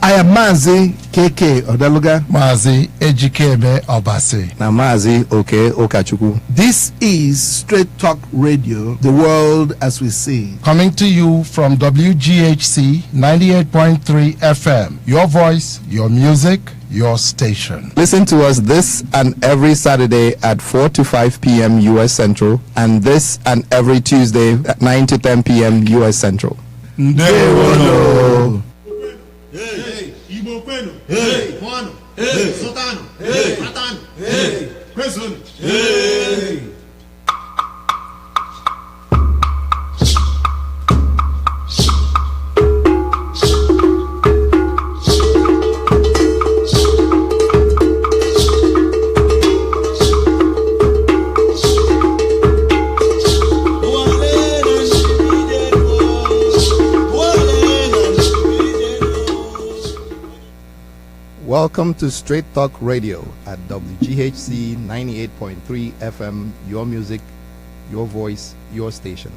I am Mazi KK Odeluga. Mazi Ejikeme Obasi. Na Mazi Oke Okachukwu. This is Straight Talk Radio, the world as we see. Coming to you from WGHC 98.3 FM. Your voice, your music, your station. Listen to us this and every Saturday at 4 to 5 p.m. U.S. Central, and this and every Tuesday at 9 to 10 p.m. U.S. Central. Ndewono. Hey, Igbo kwenu. Hey, Kwano. Hey, Sotano. Hey, Katano. Hey, Kwezoni. Hey. Welcome to Straight Talk Radio at WGHC 98.3 FM, your music, your voice, your station.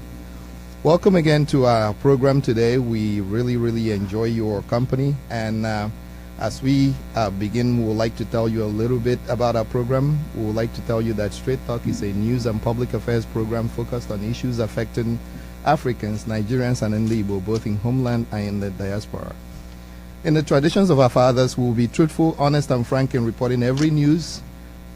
Welcome again to our program today. We really enjoy your company, and as we begin, we would like to tell you a little bit about our program. We would like to tell you that Straight Talk is a news and public affairs program focused on issues affecting Africans, Nigerians, and Igbo, both in homeland and in the diaspora. In the traditions of our fathers, we will be truthful, honest, and frank in reporting every news,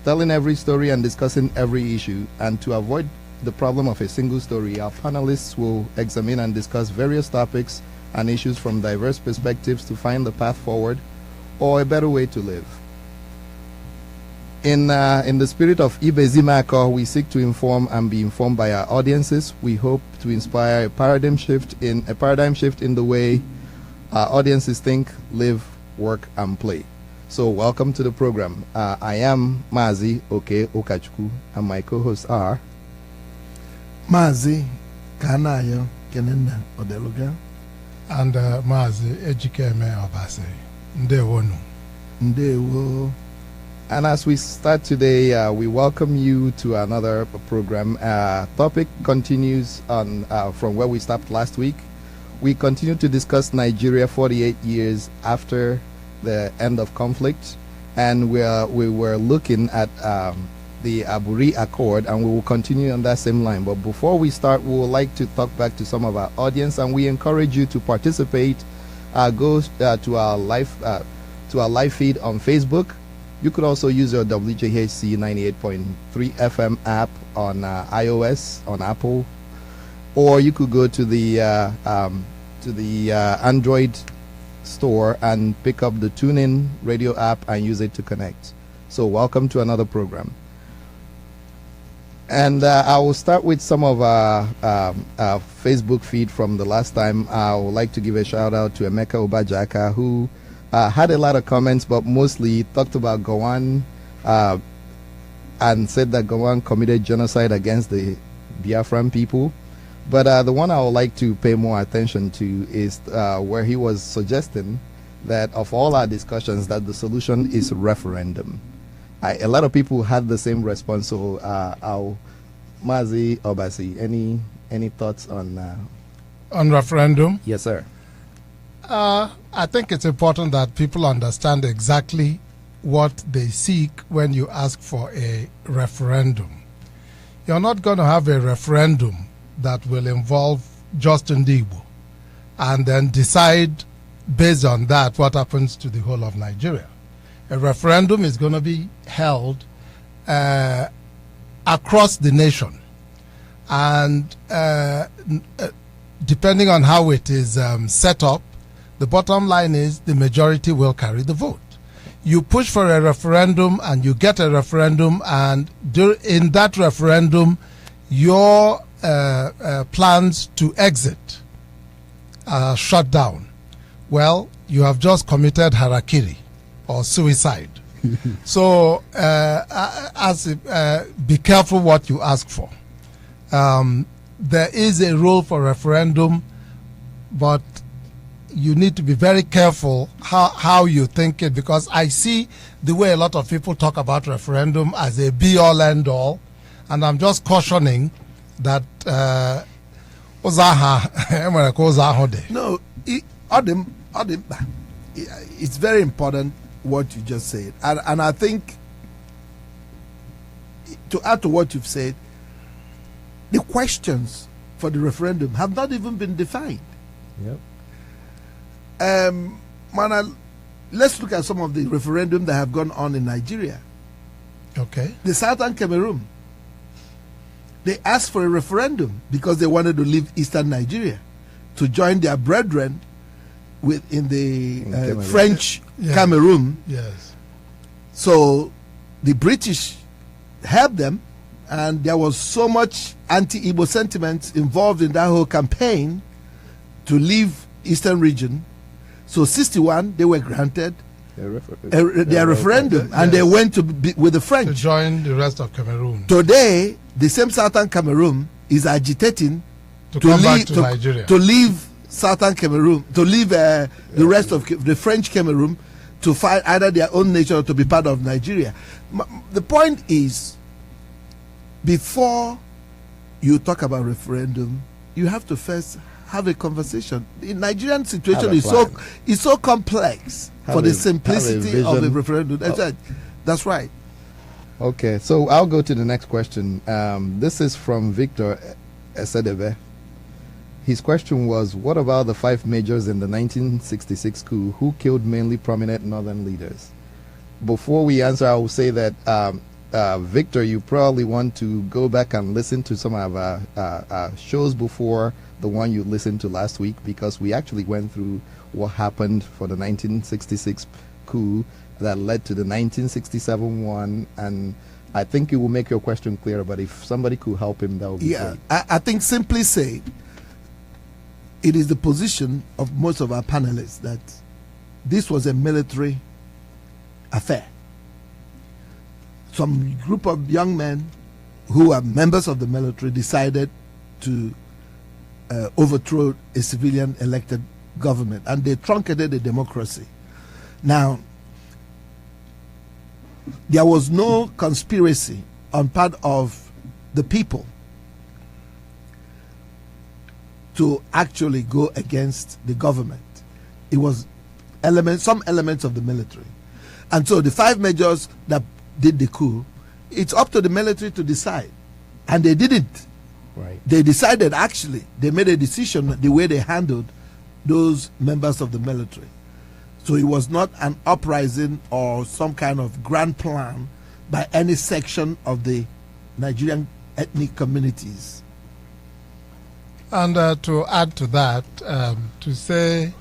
telling every story, and discussing every issue. And to avoid the problem of a single story, our panelists will examine and discuss various topics and issues from diverse perspectives to find the path forward or a better way to live. In the spirit of Ibezimako, we seek to inform and be informed by our audiences. We hope to inspire a paradigm shift in the way our audiences think, live, work, and play. So welcome to the program. I am Mazi Oke Okachukwu, and my co-hosts are Mazi Kanayo Kenenda Odeluga and Mazi Ejikeme Obasi. Ndewonu. Ndewo. And as we start today, we welcome you to another program. Topic continues on from where we stopped last week. We continue to discuss Nigeria 48 years after the end of conflict, and we were looking at the Aburi Accord, and we will continue on that same line. But before we start, we would like to talk back to some of our audience, and we encourage you to participate. Go to our live feed on Facebook. You could also use your WJHC 98.3 FM app on iOS, on Apple, or you could go to the Android store and pick up the TuneIn radio app and use it to connect. So welcome to another program. And I will start with some of our Facebook feed from the last time. I would like to give a shout out to Emeka Obajaka, who had a lot of comments, but mostly talked about Gowon and said that Gowon committed genocide against the Biafran people. But the one I would like to pay more attention to is where he was suggesting that of all our discussions, that the solution is referendum. A lot of people had the same response. So, Mazi Obasi, any thoughts on referendum? Yes, sir. I think it's important that people understand exactly what they seek when you ask for a referendum. You're not going to have a referendum that will involve just Igbo and then decide based on that what happens to the whole of Nigeria. A referendum is going to be held across the nation, and depending on how it is set up, the bottom line is the majority will carry the vote. You push for a referendum and you get a referendum, and in that referendum your plans to exit are shut down. Well, you have just committed harakiri or suicide. So be careful what you ask for. There is a role for referendum, but you need to be very careful how you think it, because I see the way a lot of people talk about referendum as a be-all, end-all, and I'm just cautioning that no, it's very important what you just said. And I think, to add to what you've said, the questions for the referendum have not even been defined. Yep. Let's look at some of the referendum that have gone on in Nigeria. Okay. The Southern Cameroon, they asked for a referendum because they wanted to leave Eastern Nigeria to join their brethren in the French Yes. Cameroon. Yes. So the British helped them, and there was so much anti-Igbo sentiment involved in that whole campaign to leave Eastern region. So 61, they were granted their referendum, and they went to be with the To French. join the rest of Cameroon. Today, the same Southern Cameroon is agitating To come back to Nigeria. to leave Southern Cameroon, to leave the rest of the French Cameroon, to find either their own nation or to be part of Nigeria. The point is, before you talk about referendum, you have to first have a conversation. The Nigerian situation is so complex for the simplicity of a referendum. That's right. Okay, so I'll go to the next question. This is from Victor Esedebe. His question was, what about the 5 majors in the 1966 coup who killed mainly prominent northern leaders? Before we answer, I will say that, Victor, you probably want to go back and listen to some of our shows before the one you listened to last week, because we actually went through what happened for the 1966 coup that led to the 1967 one, and I think it will make your question clearer, but if somebody could help him, that would be great. I think simply say, it is the position of most of our panelists that this was a military affair. Some group of young men who are members of the military decided to overthrow a civilian elected government, and they truncated the democracy. Now, there was no conspiracy on part of the people to actually go against the government. It was some elements of the military. And so the 5 majors that did the coup, it's up to the military to decide. And they didn't. Right. They decided, actually, they made a decision the way they handled those members of the military. So it was not an uprising or some kind of grand plan by any section of the Nigerian ethnic communities. And to add to that, to say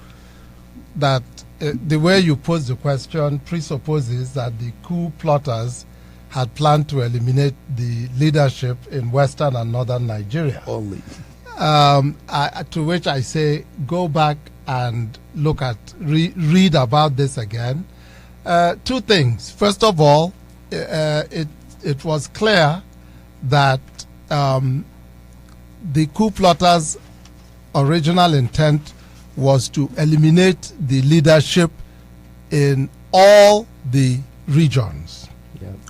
that the way you pose the question presupposes that the coup plotters had planned to eliminate the leadership in western and northern Nigeria. Only. To which I say, go back and look at, read about this again. 2 things. First of all, it was clear that the coup plotters' original intent was to eliminate the leadership in all the regions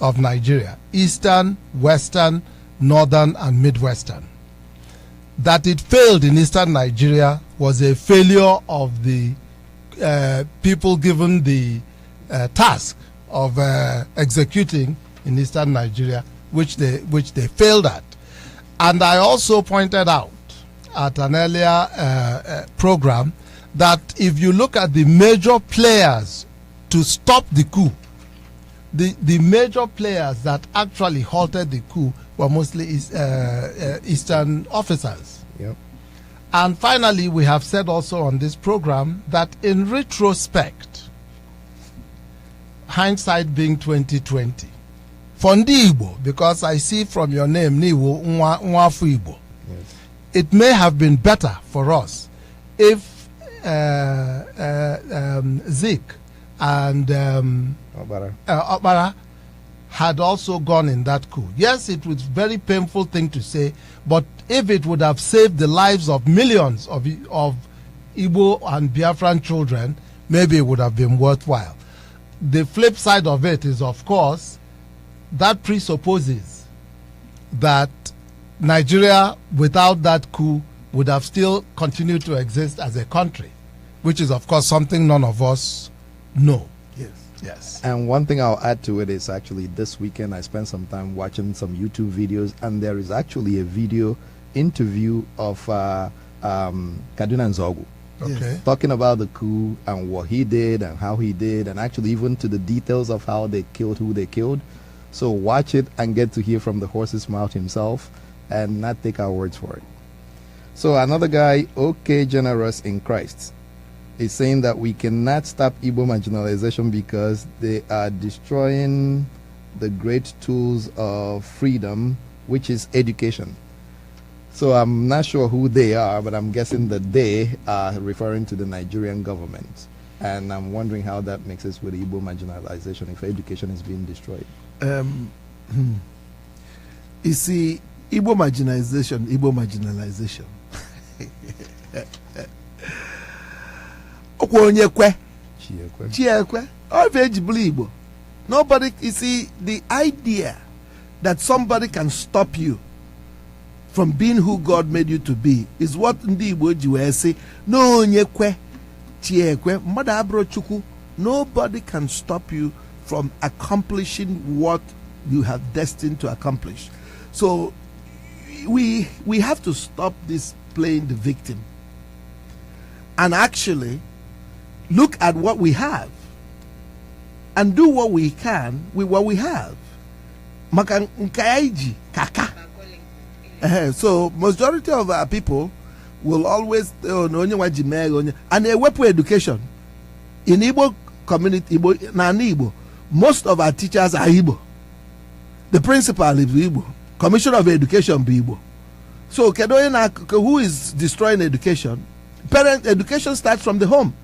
of Nigeria, eastern, western, northern, and midwestern. That it failed in eastern Nigeria was a failure of the people given the task of executing in eastern Nigeria, which they failed at. And I also pointed out at an earlier program that if you look at the major players to stop the coup, the major players that actually halted the coup were mostly Eastern officers. Yep. And finally, we have said also on this program that in retrospect, hindsight being 2020, for ndị Igbo, because I see from your name, Niwo Nwafu Igbo, it may have been better for us if Zik and Okpara had also gone in that coup. Yes, it was a very painful thing to say, but if it would have saved the lives of millions of Igbo and Biafran children, maybe it would have been worthwhile. The flip side of it is, of course, that presupposes that Nigeria, without that coup, would have still continued to exist as a country. which is, of course, something none of us know. Yes. Yes. And one thing I'll add to it is actually this weekend I spent some time watching some YouTube videos, and there is actually a video interview of Kaduna Nzogu. Okay. Talking about the coup and what he did and how he did, and actually even to the details of how they killed who they killed. So watch it and get to hear from the horse's mouth himself and not take our words for it. So another guy, OK Generous in Christ, is saying that we cannot stop Igbo marginalization because they are destroying the great tools of freedom, which is education. So I'm not sure who they are, but I'm guessing that they are referring to the Nigerian government. And I'm wondering how that mixes with Igbo marginalization if education is being destroyed. You see, Igbo marginalization. Chiekwe. Nobody, you see, the idea that somebody can stop you from being who God made you to be is what ndị Igbo ji wee say, no onyekwe, chiekwe, mmadụ abụrụ Chukwu. Nobody can stop you from accomplishing what you have destined to accomplish. So we have to stop this playing the victim and actually look at what we have and do what we can with what we have. Maka nkaiji kaka. So majority of our people will always and they weapon education in Igbo community. Igbo, most of our teachers are Igbo. The principal is Igbo. Commissioner of Education be Igbo. So who is destroying education? Parent education starts from the home.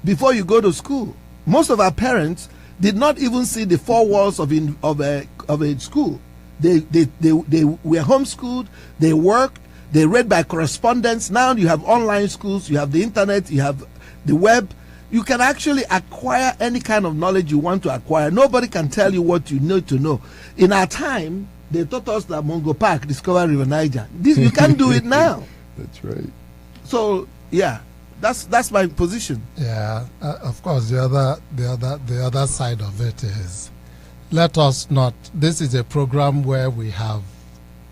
Before you go to school, most of our parents did not even see the four walls of a school. They were homeschooled, they worked, they read by correspondence. Now you have online schools, you have the internet, you have the web. You can actually acquire any kind of knowledge you want to acquire. Nobody can tell you what you need to know. In our time, they taught us that Mungo Park discovered River Niger. You can't do it now. That's right. So yeah, that's my position. Yeah, of course. The other side of it is, let us not. This is a program where we have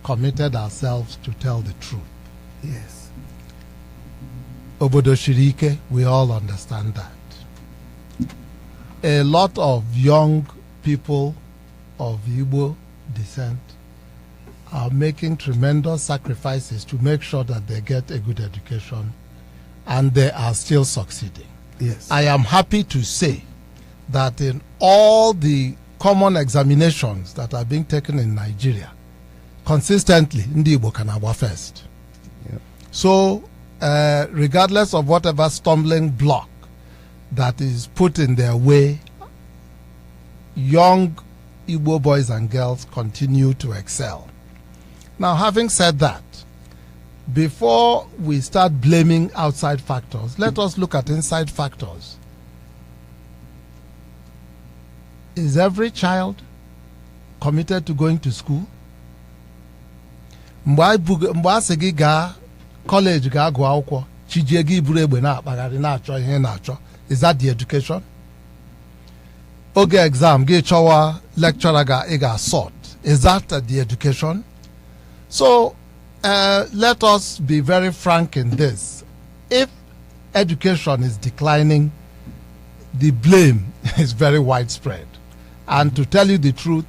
committed ourselves to tell the truth. Yes. Obodo Shirike, we all understand that. A lot of young people of Igbo descent are making tremendous sacrifices to make sure that they get a good education, and they are still succeeding. Yes. I am happy to say that in all the common examinations that are being taken in Nigeria, consistently, Ndi Igbo can agba first. Yep. So, regardless of whatever stumbling block that is put in their way, young Igbo boys and girls continue to excel. Now, having said that, before we start blaming outside factors, let us look at inside factors. Is every child committed to going to school? Mgbe asị gị gaa college gaa gụọ akwụkwọ, chijie gị buru egbe na-akpagharị na-achọ ihe na-achọ. Is that the education? Oge exam gị chọwa lecturer ị ga-sort. Is that the education? So let us be very frank in this. If education is declining, the blame is very widespread. And to tell you the truth,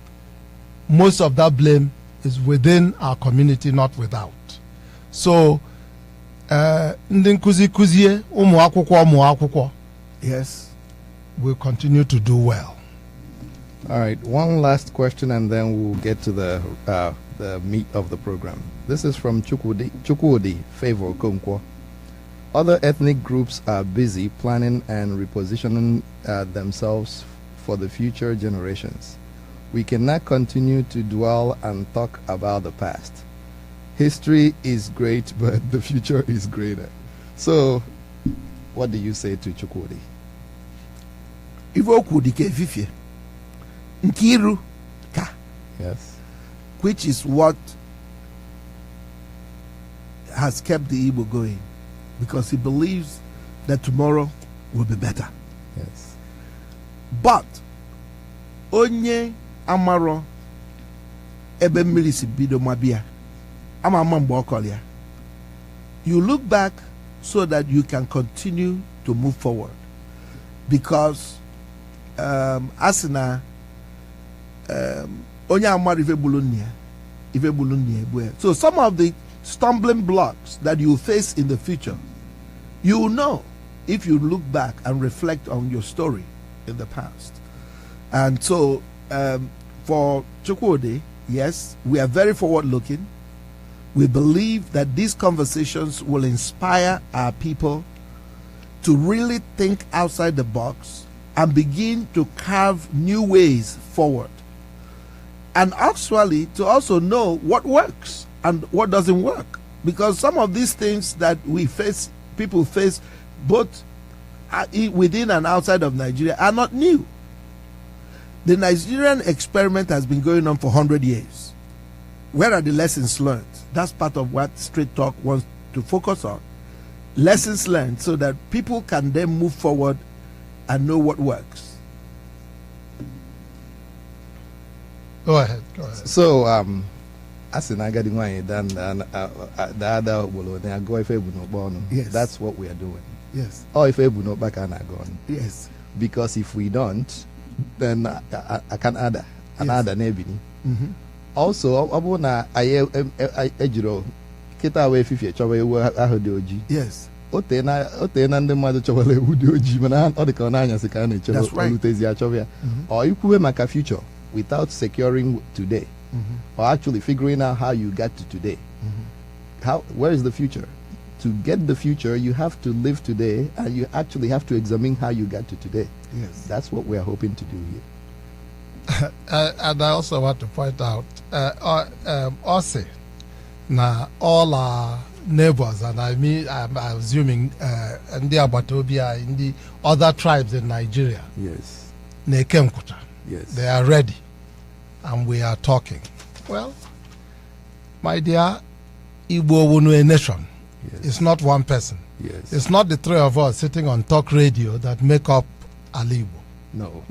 most of that blame is within our community, not without. So, ndị nkuzi kuzie ụmụ akwụkwọ Yes. will continue to do well. All right, one last question and then we'll get to the meat of the program. This is from Chukwudi Favor Konkwo. Other ethnic groups are busy planning and repositioning themselves for the future generations. We cannot continue to dwell and talk about the past. History is great, but the future is greater. So, what do you say to Chukwudi? Ivoku dike fifie. Nkiru ka. Yes. Which is what has kept the Igbo going. Because he believes that tomorrow will be better. Yes. But onye amaro ebe mmiri si bido mabia ama mgbe ọkọrọ ya. You look back so that you can continue to move forward, because asina onye amaro ife bulu nne. So some of the stumbling blocks that you face in the future, you will know if you look back and reflect on your story in the past. And so for Chukwudi, yes, we are very forward looking. We believe that these conversations will inspire our people to really think outside the box and begin to carve new ways forward. And actually to also know what works and what doesn't work. Because some of these things that we face, people face both within and outside of Nigeria, are not new. The Nigerian experiment has been going on for 100 years. Where are the lessons learned? That's part of what Straight Talk wants to focus on. Lessons learned so that people can then move forward and know what works. Go ahead. So, as in I got the other will go if born. Yes. That's what we are doing. Yes. Or if Ebu no back and gone. Yes. Because if we don't, then I can add another nebini. Also, abuna ejiro kita we fifi chowe ahode oji. Yes. Ote na ndị mmadụ chọwara ewu dị ojii mana ọ dị ka ọ na-anyasị ka a na-echere olutezi achọwa ya. Or ikwuwe maka future without securing today, or actually figuring out how you got to today. Where is the future? To get the future, you have to live today, and you actually have to examine how you got to today. Yes. That's what we are hoping to do here. And I also want to point out, also, now all our neighbors, and I mean, I'm assuming in the Abatobia, in the other tribes in Nigeria, Yes. Nekemkuta, Yes. they are ready, and we are talking. Well, my dear, Igbo Wunu a nation. Yes. It's not one person. Yes. It's not the three of us sitting on talk radio that make up Alibo. No.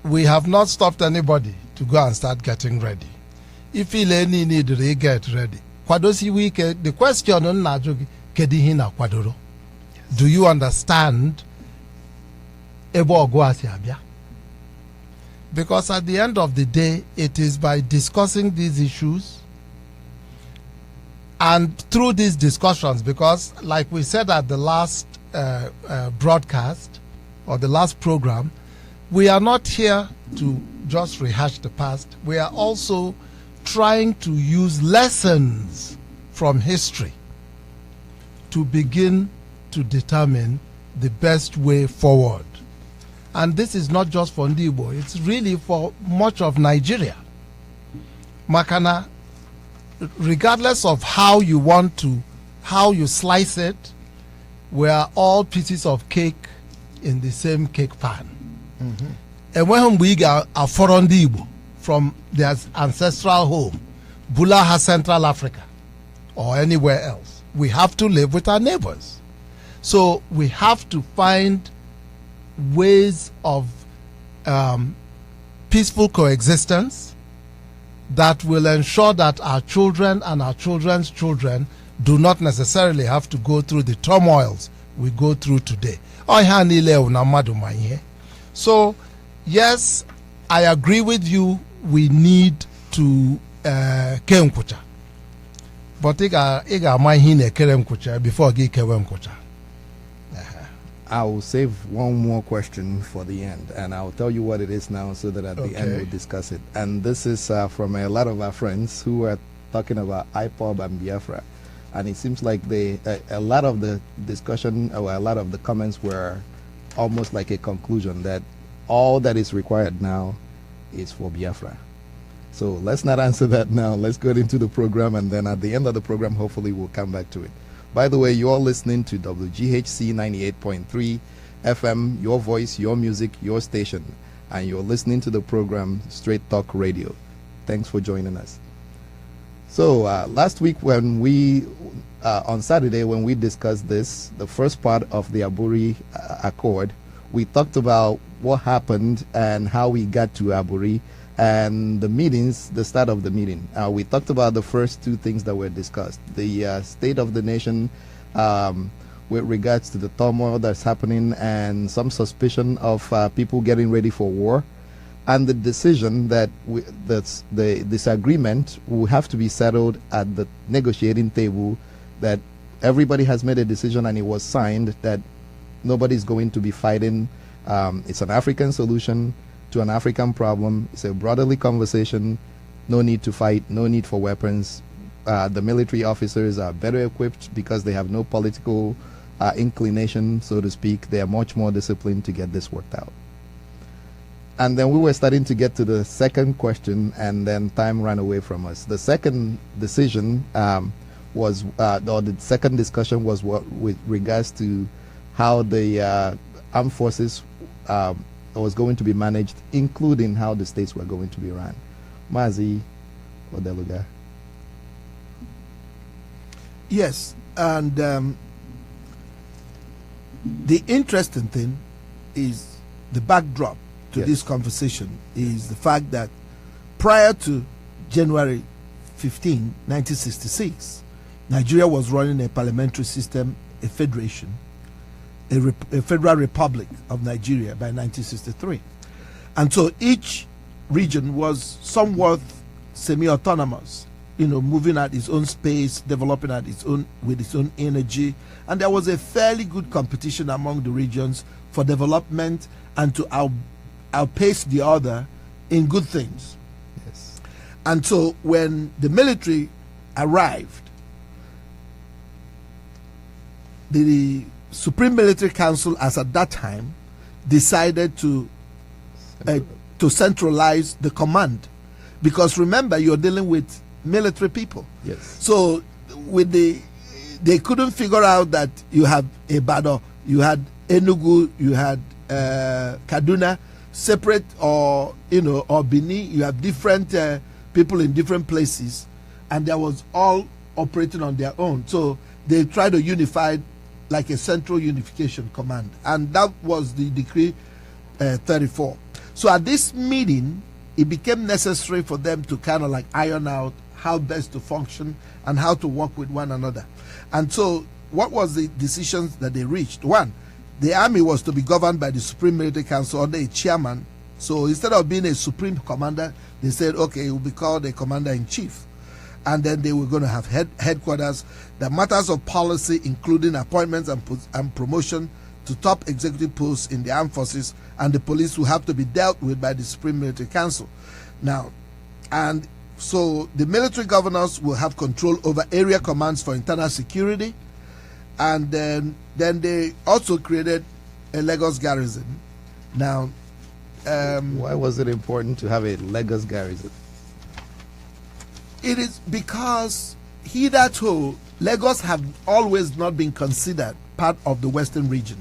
We have not stopped anybody to go and start getting ready. If any need to get ready. Kwadosi week, the question on Najogi, Kedihina Kwadoro. Do you understand Ebo Oguasiabia? Because at the end of the day, it is by discussing these issues and through these discussions, because like we said at the last broadcast or the last program, we are not here to just rehash the past. We are also trying to use lessons from history to begin to determine the best way forward. And this is not just for Ndibo, it's really for much of Nigeria. Makana, regardless of how you slice it, we are all pieces of cake in the same cake pan. And when we get a foreign Igbo from their ancestral home, Bulaha, Central Africa, or anywhere else, we have to live with our neighbors. So we have to find ways of peaceful coexistence that will ensure that our children and our children's children do not necessarily have to go through the turmoils we go through today. So, yes, I agree with you, we need to Kemkucha. But iga mahine Keremkucha before gi Kewemkucha. I will save one more question for the end, and I'll tell you what it is now so that at the end we'll discuss it. And this is from a lot of our friends who are talking about IPOB and Biafra. And it seems like a lot of the discussion or a lot of the comments were almost like a conclusion that all that is required now is for Biafra. So let's not answer that now. Let's go into the program, and then at the end of the program, hopefully we'll come back to it. By the way, you're listening to WGHC 98.3 FM, your voice, your music, your station. And you're listening to the program Straight Talk Radio. Thanks for joining us. So last week when on Saturday when we discussed this, the first part of the Aburi Accord, we talked about what happened and how we got to Aburi and the meetings, the start of the meeting. We talked about the first two things that were discussed, the state of the nation with regards to the turmoil that's happening and some suspicion of people getting ready for war, and the decision that the disagreement will have to be settled at the negotiating table, that everybody has made a decision and it was signed that nobody's going to be fighting. It's an African solution to an African problem. It's a brotherly conversation. No need to fight, no need for weapons. The military officers are better equipped because they have no political inclination, so to speak. They are much more disciplined to get this worked out. And then we were starting to get to the second question, and then time ran away from us. The second decision or the second discussion was with regards to how the armed forces was going to be managed, including how the states were going to be run. Mazi Odeluga. Yes, and the interesting thing is the backdrop to Yes. this conversation is the fact that prior to January 15, 1966, Nigeria was running a parliamentary system, a federation, a federal republic of Nigeria by 1963. And so each region was somewhat semi-autonomous, moving at its own space, developing at its own with its own energy, and there was a fairly good competition among the regions for development and to outpace the other in good things. Yes. And so when the military arrived, the Supreme Military Council, as at that time, decided to centralize the command, because remember, you're dealing with military people. Yes. So they couldn't figure out that you have Ibadan, you had Enugu, you had Kaduna, separate, or Benin. You have different people in different places, and there was all operating on their own. So they tried to unify, like a central unification command, and that was the Decree 34. So at this meeting, it became necessary for them to kind of like iron out how best to function and how to work with one another. And so what was the decisions that they reached? One, the army was to be governed by the Supreme Military Council under a chairman. So instead of being a supreme commander, they said, okay, it will be called a commander-in-chief. And then they were going to have headquarters. The matters of policy, including appointments and promotion to top executive posts in the armed forces and the police, will have to be dealt with by the Supreme Military Council. Now, and so the military governors will have control over area commands for internal security, and then they also created a Lagos garrison. Now, why was it important to have a Lagos garrison? it is because hitherto Lagos have always not been considered part of the Western region.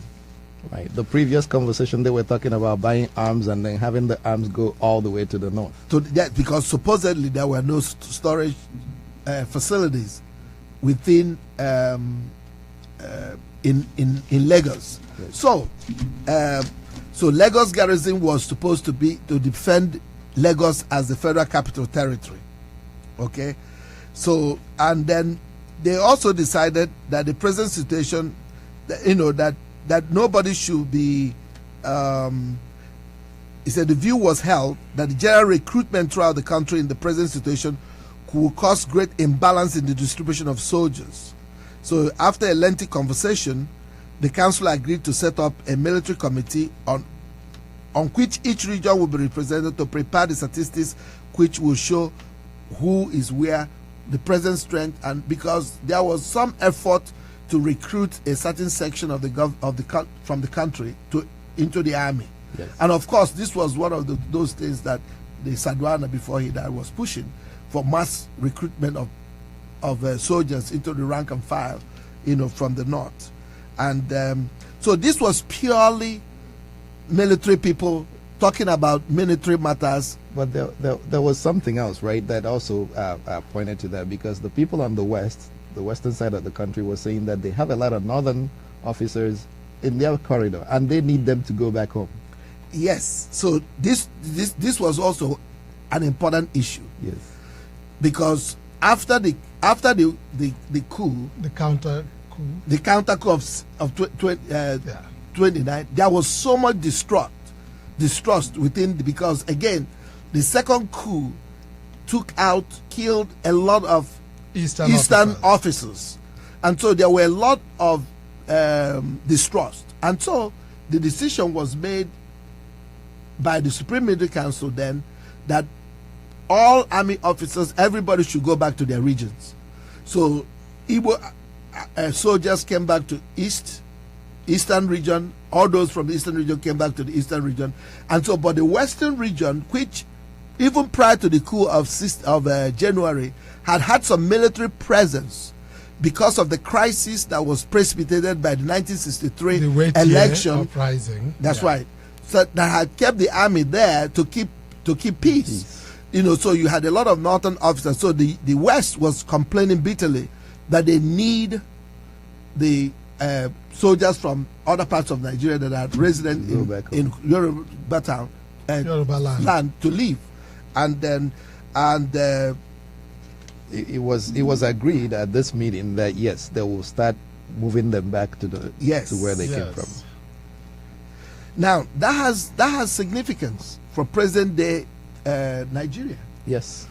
Right. The previous conversation, they were talking about buying arms and then having the arms go all the way to the north. So that, because supposedly there were no storage facilities within in Lagos. Yes. So Lagos garrison was supposed to be to defend Lagos as the federal capital territory. Okay, so and then they also decided that the present situation, that nobody should be. He said the view was held that the general recruitment throughout the country in the present situation could cause great imbalance in the distribution of soldiers. So after a lengthy conversation, the council agreed to set up a military committee on which each region will be represented to prepare the statistics which will show who is where, the present strength, and because there was some effort to recruit a certain section of from the country into the army. Yes. And of course, this was one of those things that the Sadwana before he died was pushing for mass recruitment of soldiers into the rank and file, from the north. And so this was purely military people talking about military matters. But there was something else, right, that also pointed to that, because the people on the western side of the country, were saying that they have a lot of northern officers in their corridor, and they need them to go back home. Yes. So this was also an important issue. Yes. Because after the coup, The counter coup. the counter coup of 29, there was so much distrust within because again, the second coup killed a lot of Eastern officers, and so there were a lot of distrust, and so the decision was made by the Supreme Military Council then that all army officers, everybody should go back to their regions. So Igbo soldiers came back to Eastern region. All those from the Eastern region came back to the Eastern region, and so but the Western region, which even prior to the coup of January had some military presence because of the crisis that was precipitated by the 1963 election uprising. That's right. So that had kept the army there to keep peace. You know, so you had a lot of northern officers. So the West was complaining bitterly that they need the soldiers from other parts of Nigeria that are resident in Yoruba town, Yoruba land to leave, and it was agreed at this meeting that yes, they will start moving them back to where they came from. Now that has significance for present day Nigeria. Yes,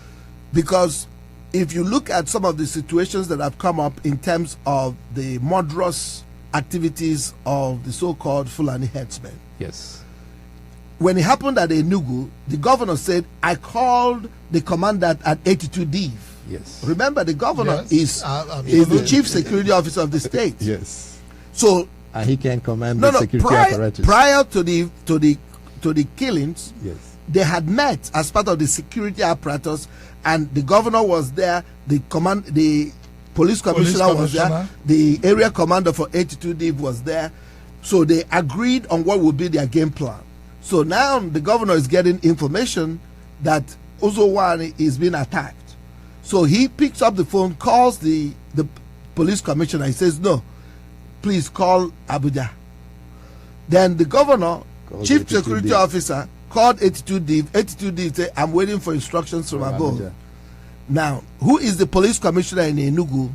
because if you look at some of the situations that have come up in terms of the murderous activities of the so-called Fulani headsmen. Yes. When it happened at Enugu, the governor said, I called the commandant at 82 Div. Yes. Remember, the governor Yes, is the chief security officer of the state. Yes. So and he can command the security apparatus. Prior to the killings, yes, they had met as part of the security apparatus, and the governor was there, the police commissioner was there, the area commander for 82 Div was there. So they agreed on what would be their game plan. So now the governor is getting information that Uzowani is being attacked. So he picks up the phone, calls the police commissioner. He says, no, please call Abuja. Then the governor, chief security officer, called 82 Div. 82 Div said, I'm waiting for instructions from above. Abuja. Now, who is the police commissioner in Enugu?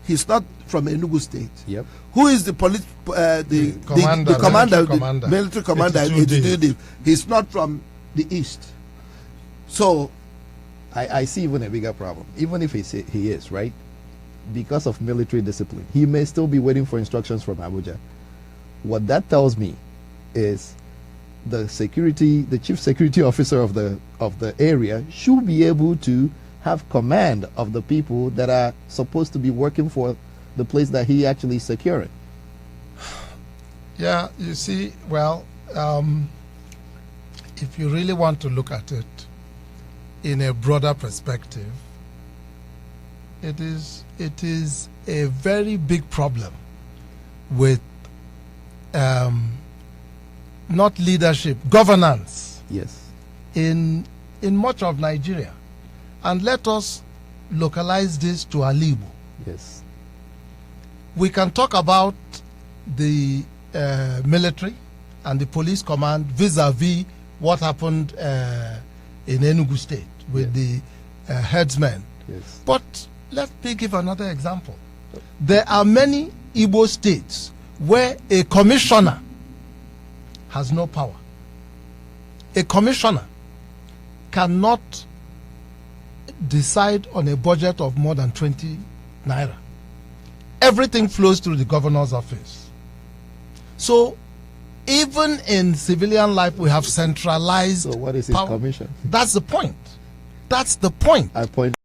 He's not from Enugu State. Yep. Who is the police the military commander at 82 Div? He's not from the East. So I see even a bigger problem. Even if he is, right? Because of military discipline, he may still be waiting for instructions from Abuja. What that tells me is the chief security officer of the area should be able to have command of the people that are supposed to be working for the place that he actually is securing. Yeah, you see, well, if you really want to look at it in a broader perspective, it is a very big problem with not leadership, governance. Yes. In much of Nigeria. And let us localize this to Alibo. Yes. We can talk about the military and the police command vis-a-vis what happened in Enugu State with the headsmen. Yes. But let me give another example. There are many Igbo states where a commissioner has no power. A commissioner cannot decide on a budget of more than 20 naira. Everything flows through the governor's office. So even in civilian life, we have centralized So what is his power. commission? That's the point. That's the point. I point